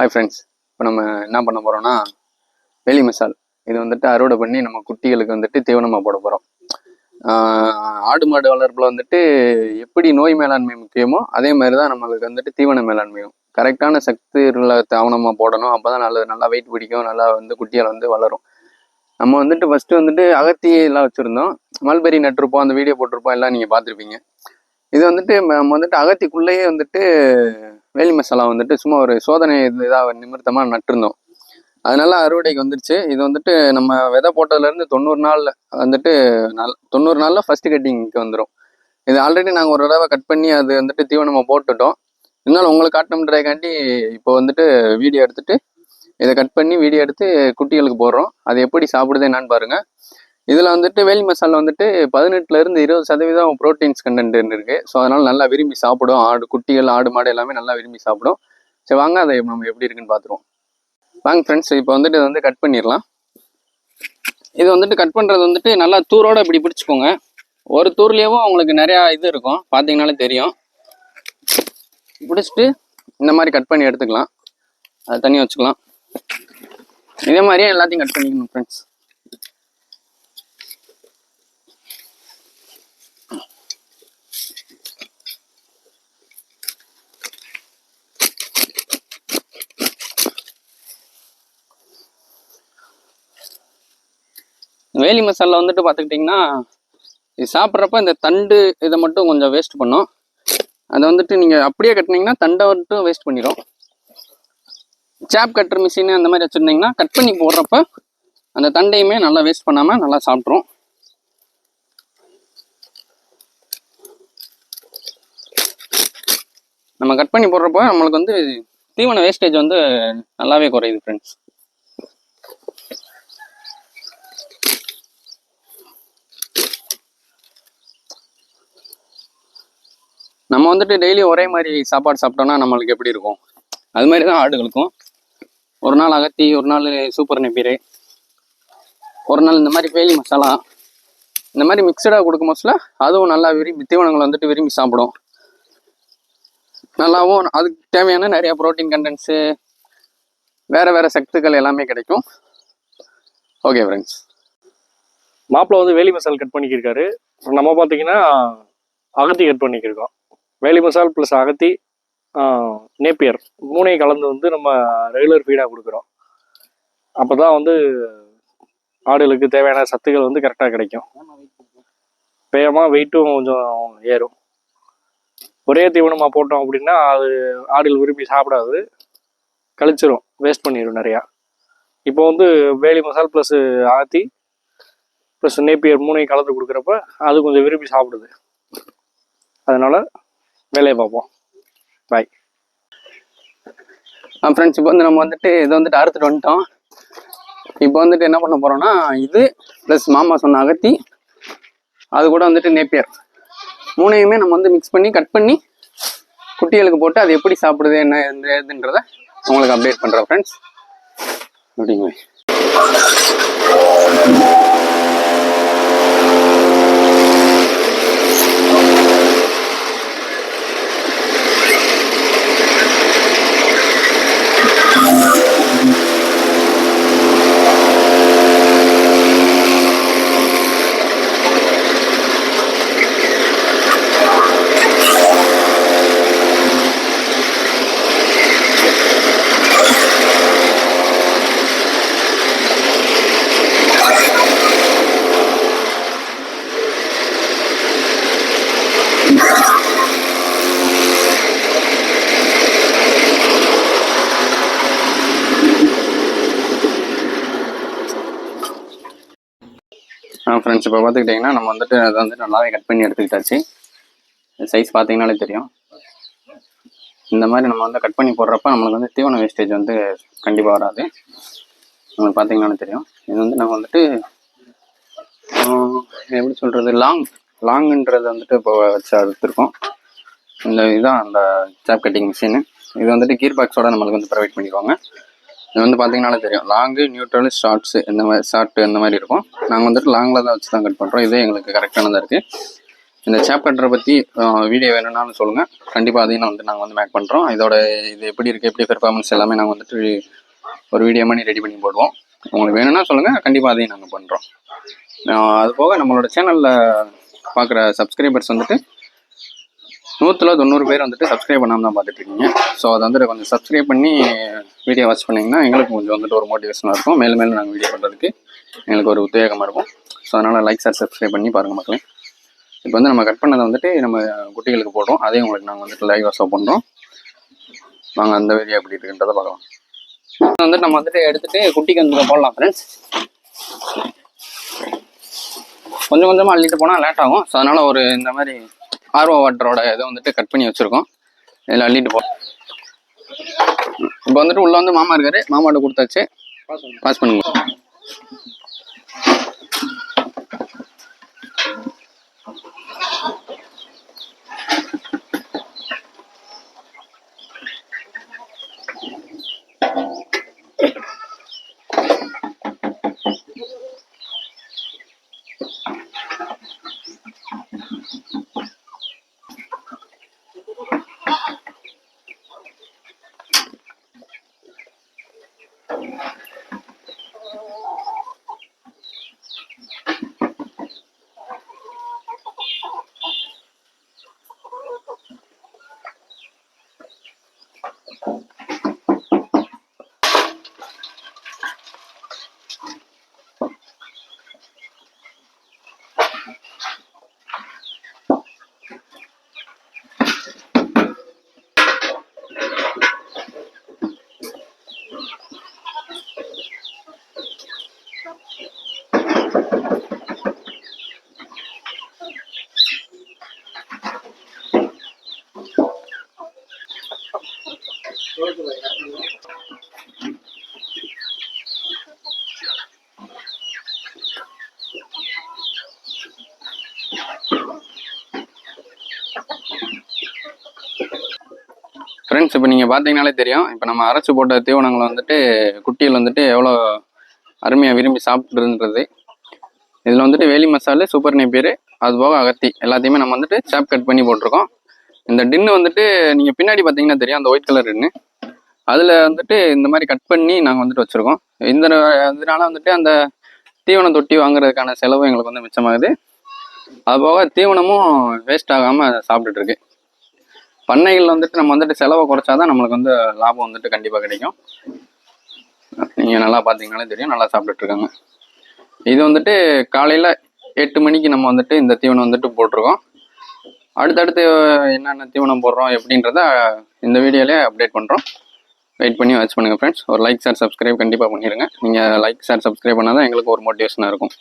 Hi friends, இப்போ நம்ம என்ன பண்ண போகிறோம்னா வேலி மசால். இது வந்துட்டு அறுவடை பண்ணி நம்ம குட்டிகளுக்கு வந்துட்டு தீவனமாக போட போகிறோம். ஆடு மாடு வளர்ப்பில் வந்துட்டு எப்படி நோய் மேலாண்மை முக்கியமோ அதே மாதிரி தான் நம்மளுக்கு வந்துட்டு தீவன மேலாண்மையும் கரெக்டான சக்தி உள்ள தீவனமாக போடணும். அப்போ தான் நல்லா வெயிட் பிடிக்கும், நல்லா வந்து குட்டிகள் வந்து வளரும். நம்ம வந்துட்டு ஃபஸ்ட்டு வந்துட்டு அகத்தி எல்லாம் வச்சுருந்தோம், மல்பெரி நட்டிருப்போம், அந்த வீடியோ போட்டிருப்போம், எல்லாம் நீங்கள் பார்த்துருப்பீங்க. இது வந்துட்டு நம்ம வந்துட்டு அகத்திக்குள்ளேயே வந்துட்டு வேலி மசாலா வந்துட்டு சும்மா ஒரு சோதனை இதாக நிமித்தமாக நட்டிருந்தோம். அதனால அறுவடைக்கு வந்துருச்சு. இது வந்துட்டு நம்ம விதை போட்டதுலேருந்து 90 நாளில் வந்துட்டு 90 நாளில் ஃபஸ்ட்டு கட்டிங்க்கு வந்துடும். இது ஆல்ரெடி நாங்கள் ஒரு தடவை கட் பண்ணி அது வந்துட்டு தீவனமாக போட்டுட்டோம். இருந்தாலும் உங்களுக்கு காட்டணுன்றதுக்காண்டி இப்போ வந்துட்டு வீடியோ எடுத்துட்டு இதை கட் பண்ணி வீடியோ எடுத்து குட்டிகளுக்கு போடுறோம். அது எப்படி சாப்பிடுது என்னன்னு பாருங்கள். இதில் வந்துட்டு வேலி மசாலா வந்துட்டு 18% 20% ப்ரோட்டீன்ஸ் கண்டென்ட் இருக்குது. ஸோ அதனால் நல்லா விரும்பி சாப்பிடும். குட்டிகள், ஆடு மாடு எல்லாமே நல்லா விரும்பி சாப்பிடும். சரி வாங்க, அதை நம்ம எப்படி இருக்குன்னு பார்த்துருவோம். வாங்க ஃப்ரெண்ட்ஸ், இப்போ வந்துட்டு இதை வந்து கட் பண்ணிடலாம். இது வந்துட்டு கட் பண்ணுறது வந்துட்டு நல்லா தூரோடு இப்படி பிடிச்சிக்கோங்க. ஒரு தூர்லேயும் உங்களுக்கு நிறையா இது இருக்கும், பார்த்தீங்கனாலே தெரியும். பிடிச்சிட்டு இந்த மாதிரி கட் பண்ணி எடுத்துக்கலாம். அது தனியாக வச்சுக்கலாம். இதே மாதிரியே எல்லாத்தையும் கட் பண்ணிக்கணும் ஃப்ரெண்ட்ஸ். வேலி மசாலா வந்துட்டு பார்த்துக்கிட்டிங்கன்னா, இது சாப்பிட்றப்ப இந்த தண்டு இதை மட்டும் கொஞ்சம் வேஸ்ட் பண்ணும். அதை வந்துட்டு நீங்கள் அப்படியே கட்டினீங்கன்னா தண்டை மட்டும் வேஸ்ட் பண்ணிடும். சாப் கட்டுற மிஷின் அந்த மாதிரி வச்சுருந்தீங்கன்னா கட் பண்ணி போடுறப்ப அந்த தண்டையுமே நல்லா வேஸ்ட் பண்ணாமல் நல்லா சாப்பிட்ரும். நம்ம கட் பண்ணி போடுறப்ப நம்மளுக்கு வந்து தீவன வேஸ்டேஜ் வந்து நல்லாவே குறையுது ஃப்ரெண்ட்ஸ். நம்ம வந்துட்டு டெய்லி ஒரே மாதிரி சாப்பாடு சாப்பிட்டோம்னா நம்மளுக்கு எப்படி இருக்கும், அது மாதிரி தான் ஆடுகளுக்கும். ஒரு நாள் அகத்தி, ஒரு நாள் சூப்பர் நெப்பீரை, ஒரு நாள் இந்த மாதிரி வேலி மசாலா, இந்த மாதிரி மிக்சடாக கொடுக்கும் போதுல அதுவும் நல்லா விரும்பி தீவனங்களை வந்துட்டு விரும்பி சாப்பிடும். நல்லாவும் அதுக்கு தேவையான நிறைய ப்ரோட்டீன் கண்டென்ட்ஸு, வேறு சத்துக்கள் எல்லாமே கிடைக்கும். ஓகே ஃப்ரெண்ட்ஸ், மாப்பிள்ளை வந்து வேலி மசால் கட் பண்ணிக்கிருக்காரு. நம்ம பார்த்தீங்கன்னா அகத்தி கட் பண்ணிக்கிருக்கோம். வேலி மசால் ப்ளஸ் அகத்தி, நேப்பியர் மூணையும் கலந்து வந்து நம்ம ரெகுலர் ஃபீடாக கொடுக்குறோம். அப்போ தான் வந்து ஆடுகளுக்கு தேவையான சத்துக்கள் வந்து கரெக்டாக கிடைக்கும். வேகமாக வெயிட்டும் கொஞ்சம் ஏறும். ஒரே தீவனமாக போட்டோம் அப்படின்னா அது ஆடுகள் விரும்பி சாப்பிடாது, கழிச்சிரும், வேஸ்ட் பண்ணிடும் நிறையா. இப்போ வந்து வேலி மசால் ப்ளஸ் அகத்தி ப்ளஸ் நேப்பியர் மூணையும் கலந்து கொடுக்குறப்ப அது கொஞ்சம் விரும்பி சாப்பிடுது. அதனால் வேலையை பார்ப்போம். பாய். ஃப்ரெண்ட்ஸ், இப்போ வந்து நம்ம வந்துட்டு இதை வந்துட்டு அறுத்துட்டு வந்துட்டோம். இப்போ வந்துட்டு என்ன பண்ண போகிறோம்னா, இது ப்ளஸ் மாமா சொன்ன அகத்தி, அது கூட வந்துட்டு நேப்பியர் மூணையுமே நம்ம வந்து மிக்ஸ் பண்ணி கட் பண்ணி குட்டிகளுக்கு போட்டு அது எப்படி சாப்பிடுது என்ன எதுன்றத உங்களுக்கு அப்டேட் பண்ணுறேன் ஃப்ரெண்ட்ஸ். அப்படிங்க. ஃப்ரெண்ட்ஸ், இப்போ பார்த்துக்கிட்டிங்கன்னா நம்ம வந்துட்டு அதை வந்துட்டு நல்லாவே கட் பண்ணி எடுத்துக்கிட்டாச்சு. சைஸ் பார்த்தீங்கன்னாலே தெரியும். இந்த மாதிரி நம்ம வந்து கட் பண்ணி போடுறப்ப நம்மளுக்கு வந்து தீவன வேஸ்டேஜ் வந்து கண்டிப்பாக வராது. நம்மளுக்கு பார்த்தீங்கன்னாலே தெரியும். இது வந்து நம்ம வந்துட்டு எப்படி சொல்கிறது, லாங்குன்றது வந்துட்டு இப்போ வச்சு அறுத்துருக்கோம். இதுதான் அந்த சாப் கட்டிங் மிஷினு. இது வந்துட்டு கீர் பாக்ஸோட நம்மளுக்கு வந்து ப்ரொவைட் பண்ணிடுவாங்க. இது வந்து பார்த்தீங்கன்னாலே தெரியும், லாங்கு, நியூட்ரல், ஷார்ட்ஸு இந்த மாதிரி ஷார்ட்டு இந்த மாதிரி இருக்கும். நாங்கள் வந்துட்டு லாங்கில் தான் வச்சு தான் கட் பண்ணுறோம். இதே எங்களுக்கு கரெக்டானதாக இருக்குது. இந்த சேப் கட்டரை பற்றி வீடியோ வேணும்னாலும் சொல்லுங்கள், கண்டிப்பாக அதையும் வந்து நாங்கள் வந்து மேக் பண்ணுறோம். இதோட இது எப்படி இருக்குது, எப்படி பெர்ஃபார்மன்ஸ் எல்லாமே நாங்கள் வந்துட்டு ஒரு வீடியோ மாதிரி ரெடி பண்ணி போடுவோம். உங்களுக்கு வேணும்னா சொல்லுங்கள், கண்டிப்பாக அதையும் நாங்கள் பண்ணுறோம். அது போக நம்மளோட சேனலில் பார்க்குற சப்ஸ்கிரைபர்ஸ் வந்துட்டு 190 பேர் வந்துட்டு சப்ஸ்கிரைப் பண்ணாமல் தான் பார்த்துட்ருக்கீங்க. ஸோ அதை வந்துட்டு கொஞ்சம் சப்ஸ்கிரைப் பண்ணி வீடியோ வாட்ச் பண்ணிங்கன்னா எங்களுக்கு கொஞ்சம் வந்துட்டு ஒரு மோட்டிவேஷனாக இருக்கும். மேலும் மேலும் நாங்கள் வீடியோ பண்ணுறதுக்கு எங்களுக்கு ஒரு உத்வேகமாக இருக்கும். ஸோ அதனால் லைக் ஷேர் சப்ஸ்கிரைப் பண்ணி பாருங்கள் மக்களே. இப்போ வந்து நம்ம கட் பண்ணதை வந்துட்டு நம்ம குட்டிகளுக்கு போடுறோம். அதையும் உங்களுக்கு நாங்கள் வந்துட்டு லைவாக ஷோ பண்ணுறோம். வாங்க அந்த வீடியோ எப்படி இருக்குன்றதை பார்க்கலாம். வந்துட்டு நம்ம வந்துட்டு எடுத்துகிட்டு குட்டிக்கு வந்து போடலாம் ஃப்ரெண்ட்ஸ். கொஞ்சம் கொஞ்சமாக அள்ளிட்டு போனால் லேட் ஆகும். ஸோ அதனால் ஒரு இந்த மாதிரி ஆர்வ வாட்டரோட இதை வந்துட்டு கட் பண்ணி வச்சுருக்கோம். இதில் அள்ளிட்டு போ. இப்போ வந்துட்டு உள்ளே வந்து மாமா இருக்காரு, மாமாட்ட கொடுத்தாச்சு. பாஸ் பண்ணுங்க. ஃப்ரெண்ட்ஸ், இப்போ நீங்கள் பார்த்தீங்கனாலே தெரியும். இப்போ நம்ம அரைச்சி போட்ட தீவனங்களை வந்துட்டு குட்டிகள் வந்துட்டு எவ்வளோ அருமையாக விரும்பி சாப்பிட்ருன்றது. இதில் வந்துட்டு வேலி மசாலு, சூப்பர் நேப்பியர், அது போக அகத்தி எல்லாத்தையுமே நம்ம வந்துட்டு சாப் கட் பண்ணி போட்டிருக்கோம். இந்த டின்னு வந்துட்டு நீங்கள் பின்னாடி பார்த்தீங்கன்னா தெரியும், அந்த ஒயிட் கலர் டின்னு. அதில் வந்துட்டு இந்த மாதிரி கட் பண்ணி நாங்கள் வந்துட்டு வச்சுருக்கோம். இதனால வந்துட்டு அந்த தீவனம் தொட்டி வாங்குறதுக்கான செலவு எங்களுக்கு வந்து மிச்சமாகுது. அது போக தீவனமும் வேஸ்ட் ஆகாமல் சாப்பிட்டுட்ருக்கு. பண்ணைகள் வந்துட்டு நம்ம வந்துட்டு செலவை குறைச்சாதான் நம்மளுக்கு வந்து லாபம் வந்துட்டு கண்டிப்பாக கிடைக்கும். நீங்கள் நல்லா பார்த்தீங்கனாலே தெரியும், நல்லா சாப்பிட்டுட்ருக்காங்க. இது வந்துட்டு காலையில் 8 மணிக்கு நம்ம வந்துட்டு இந்த தீவனம் வந்துட்டு போட்டிருக்கோம். அடுத்தடுத்து என்னென்ன தீவனம் போடுறோம் எப்படின்றத இந்த வீடியோலேயே அப்டேட் பண்ணுறோம். வெயிட் பண்ணி வாட்ச் பண்ணுங்கள் ஃப்ரெண்ட்ஸ். ஒரு லைக் ஷேர் சப்ஸ்கிரைப் கண்டிப்பாக பண்ணிடுங்க. நீங்கள் லைக் ஷேர் சப்ஸ்கிரைப் பண்ணால் தான் எங்களுக்கு ஒரு மோட்டிவேஷனாக இருக்கும்.